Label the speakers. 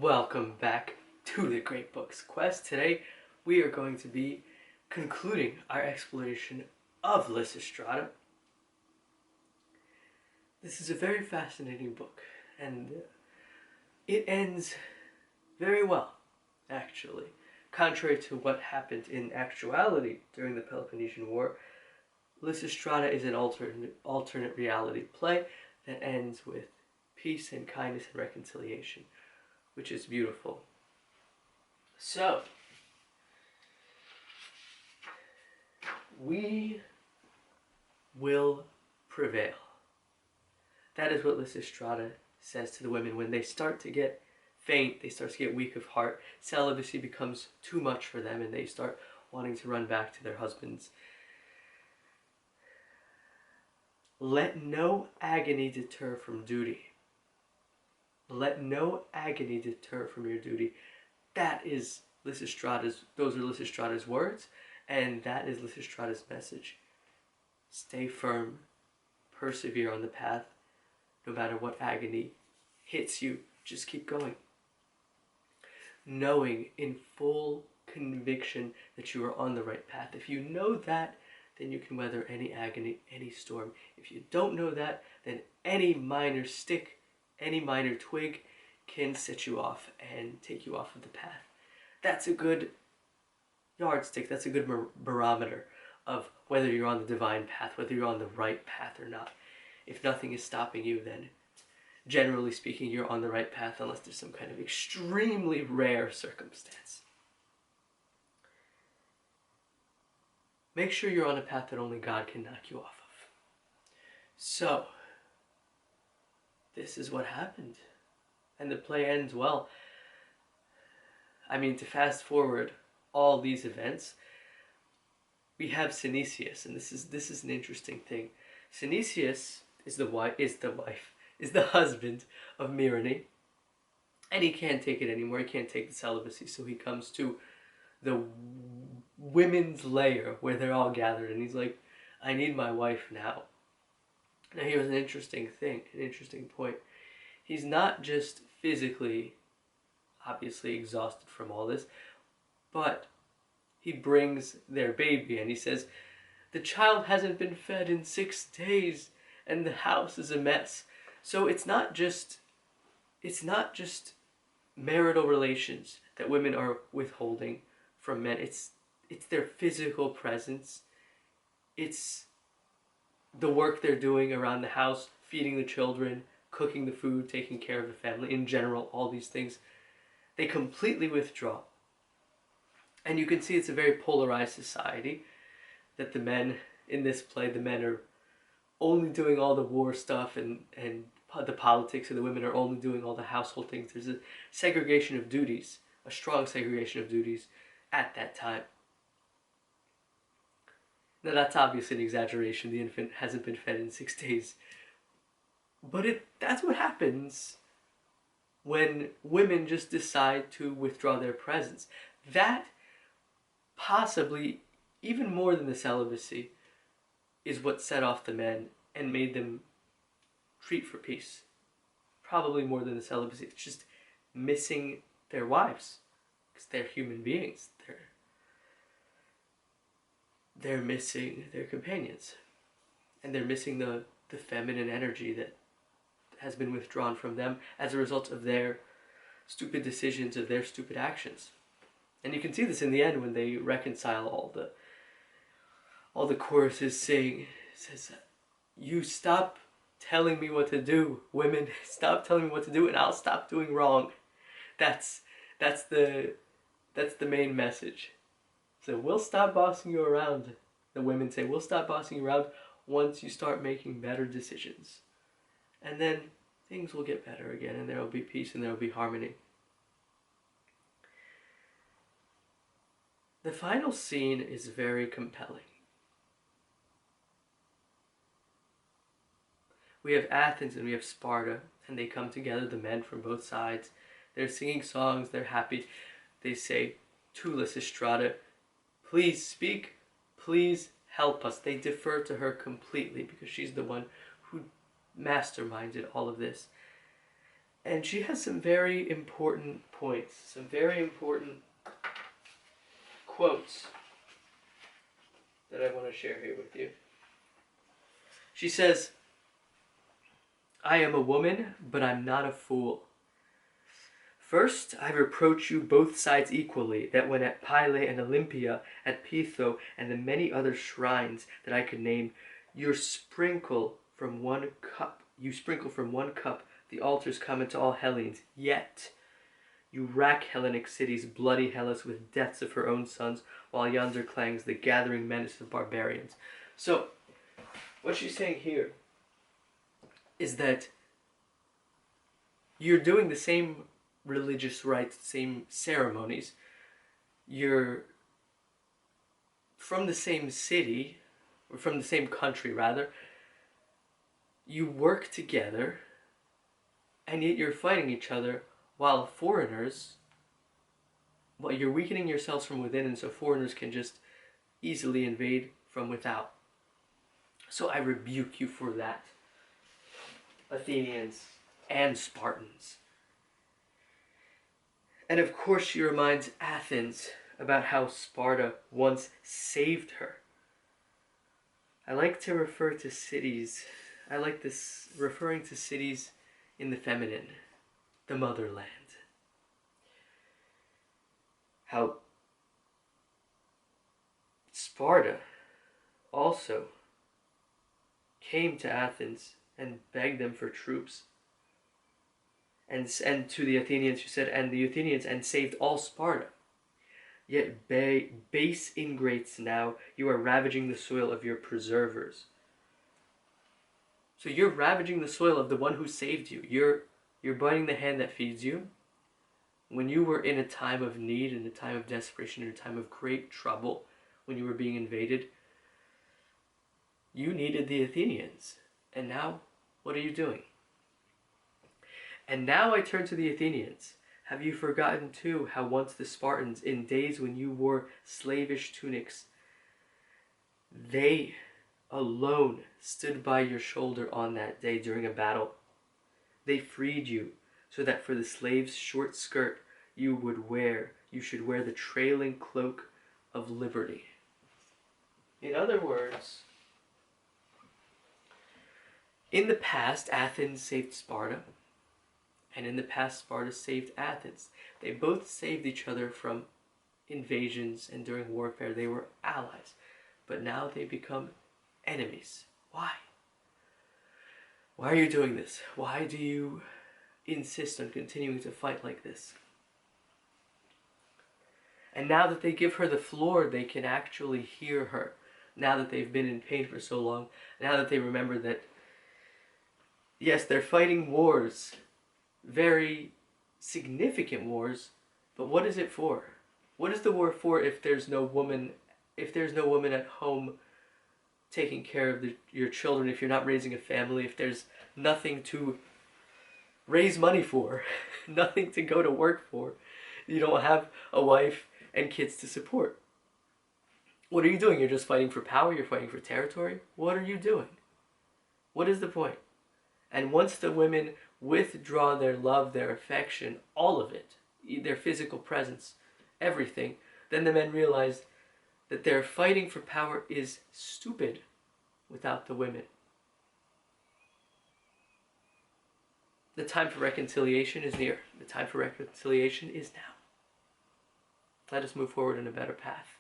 Speaker 1: Welcome back to the Great Books Quest. Today we are going to be concluding our exploration of Lysistrata. This is a very fascinating book, and it ends very well, actually. Contrary to what happened in actuality during the Peloponnesian War, Lysistrata is an alternate reality play that ends with peace and kindness and reconciliation, which is beautiful. So, we will prevail. That is what Lysistrata says to the women when they start to get faint, they start to get weak of heart, celibacy becomes too much for them, and they start wanting to run back to their husbands. Let no agony deter from duty. Let no agony deter from your duty. That is those are Lysistrata's words, and that is Lysistrata's message. Stay firm, persevere on the path, no matter what agony hits you, just keep going. Knowing in full conviction that you are on the right path. If you know that, then you can weather any agony, any storm. If you don't know that, then any minor stick, any minor twig can set you off and take you off of the path. That's a good yardstick, that's a good barometer of whether you're on the divine path, whether you're on the right path or not. If nothing is stopping you, then generally speaking, you're on the right path unless there's some kind of extremely rare circumstance. Make sure you're on a path that only God can knock you off of. So, this is what happened. And the play ends well. I mean, to fast forward all these events, we have Senesius, and this is an interesting thing. Senesius is the husband of Myrrhine, and he can't take it anymore. He can't take the celibacy, so he comes to the women's lair where they're all gathered, and he's like, I need my wife now. Now here's an interesting point. He's not just physically, obviously exhausted from all this, but he brings their baby and he says, the child hasn't been fed in 6 days and the house is a mess. So it's not just marital relations that women are withholding from men. It's their physical presence. It's the work they're doing around the house, feeding the children, cooking the food, taking care of the family, in general, all these things. They completely withdraw. And you can see it's a very polarized society, that the men in this play, the men are only doing all the war stuff and the politics, and the women are only doing all the household things. There's a segregation of duties, a strong segregation of duties at that time. Now that's obviously an exaggeration. The infant hasn't been fed in 6 days. But that's what happens when women just decide to withdraw their presence. That, possibly, even more than the celibacy, is what set off the men and made them treat for peace. Probably more than the celibacy. It's just missing their wives, because they're human beings. They're missing their companions, and they're missing the feminine energy that has been withdrawn from them as a result of their stupid decisions, of their stupid actions. And you can see this in the end when they reconcile all the choruses sing. It says, you stop telling me what to do, women, stop telling me what to do and I'll stop doing wrong. That's the main message. So we'll stop bossing you around. The women say, we'll stop bossing you around once you start making better decisions. And then things will get better again, and there will be peace and there will be harmony. The final scene is very compelling. We have Athens and we have Sparta, and they come together, the men from both sides. They're singing songs, they're happy. They say to Lysistrata, please speak, please help us. They defer to her completely because she's the one who masterminded all of this. And she has some very important points, some very important quotes that I want to share here with you. She says, "I am a woman, but I'm not a fool. First, I reproach you both sides equally, that when at Pyle and Olympia, at Pytho, and the many other shrines that I could name, you sprinkle from one cup the altars common to all Hellenes, yet you rack Hellenic cities, bloody Hellas, with deaths of her own sons, while yonder clangs the gathering menace of barbarians." So, what she's saying here is that you're doing the same religious rites, same ceremonies. You're from the same city, or from the same country rather. You work together, and yet you're fighting each other, while foreigners, well, you're weakening yourselves from within, and so foreigners can just easily invade from without. So I rebuke you for that, Athenians and Spartans. And of course she reminds Athens about how Sparta once saved her. I like to refer to cities, I like this referring to cities in the feminine, the motherland. How Sparta also came to Athens and begged them for troops. And to the Athenians, who said, and the Athenians, and saved all Sparta. Yet base ingrates now, you are ravaging the soil of your preservers. So you're ravaging the soil of the one who saved you. You're biting the hand that feeds you. When you were in a time of need, in a time of desperation, in a time of great trouble, when you were being invaded, you needed the Athenians. And now, what are you doing? And now I turn to the Athenians. Have you forgotten too how once the Spartans, in days when you wore slavish tunics, they alone stood by your shoulder on that day during a battle? They freed you so that for the slave's short skirt you should wear the trailing cloak of liberty. In other words, in the past, Athens saved Sparta. And in the past, Sparta saved Athens. They both saved each other from invasions, and during warfare they were allies. But now they become enemies. Why? Why are you doing this? Why do you insist on continuing to fight like this? And now that they give her the floor, they can actually hear her. Now that they've been in pain for so long, now that they remember that, yes, they're fighting wars, very significant wars, but what is it for? What is the war for if there's no woman at home taking care of your children, if you're not raising a family, if there's nothing to raise money for, nothing to go to work for, you don't have a wife and kids to support? What are you doing? You're just fighting for power, you're fighting for territory? What are you doing? What is the point? And once the women withdraw their love, their affection, all of it, their physical presence, everything, then the men realize that their fighting for power is stupid without the women. The time for reconciliation is near. The time for reconciliation is now. Let us move forward in a better path.